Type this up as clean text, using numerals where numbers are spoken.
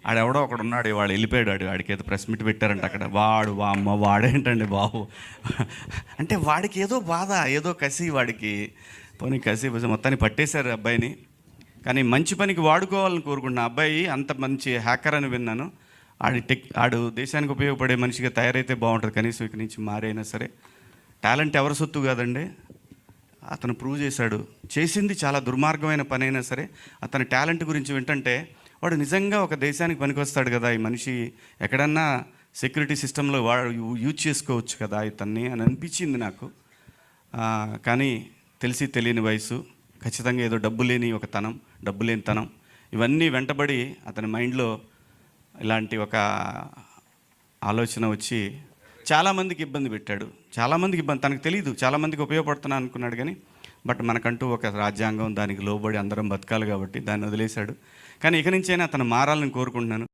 ఆడెవడో ఒకడు ఉన్నాడు, వాడు వెళ్ళిపోయాడు. వాడికి ఏదో ప్రెస్ మీట్ పెట్టారంట అక్కడ. వాడు అమ్మ వాడేంటండి బాబు అంటే వాడికి ఏదో బాధ, ఏదో కసి వాడికి. పోనీ కసి మొత్తాన్ని పట్టేశారు అబ్బాయిని. కానీ మంచి పనికి వాడుకోవాలని కోరుకుంటున్నా. అబ్బాయి అంత మంచి హ్యాకర్ అని విన్నాను. ఆడు దేశానికి ఉపయోగపడే మనిషిగా తయారైతే బాగుంటుంది. కనీసం ఇక్కడి నుంచి మారైనా సరే. టాలెంట్ ఎవరి సొత్తు కాదండి, అతను ప్రూవ్ చేశాడు. చేసింది చాలా దుర్మార్గమైన పని అయినా సరే అతని టాలెంట్ గురించి వింటుంటే వాడు నిజంగా ఒక దేశానికి పనికొస్తాడు కదా ఈ మనిషి, ఎక్కడన్నా సెక్యూరిటీ సిస్టంలో వాడు యూజ్ చేసుకోవచ్చు కదా ఇతన్ని అని అనిపించింది నాకు. కానీ తెలిసి తెలియని వయసు, ఖచ్చితంగా ఏదో డబ్బు లేని తనం ఇవన్నీ వెంటబడి అతని మైండ్లో ఇలాంటి ఒక ఆలోచన వచ్చి చాలామందికి ఇబ్బంది పెట్టాడు. తనకు తెలియదు, చాలామందికి ఉపయోగపడుతున్నా అనుకున్నాడు. కానీ బట్ మనకంటూ ఒక రాజ్యాంగం, దానికి లోబడి అందరం బతకాలి కాబట్టి దాన్ని వదిలేశాడు. కానీ ఇక నుంచైనా అతను మారాలని కోరుకుంటున్నాను.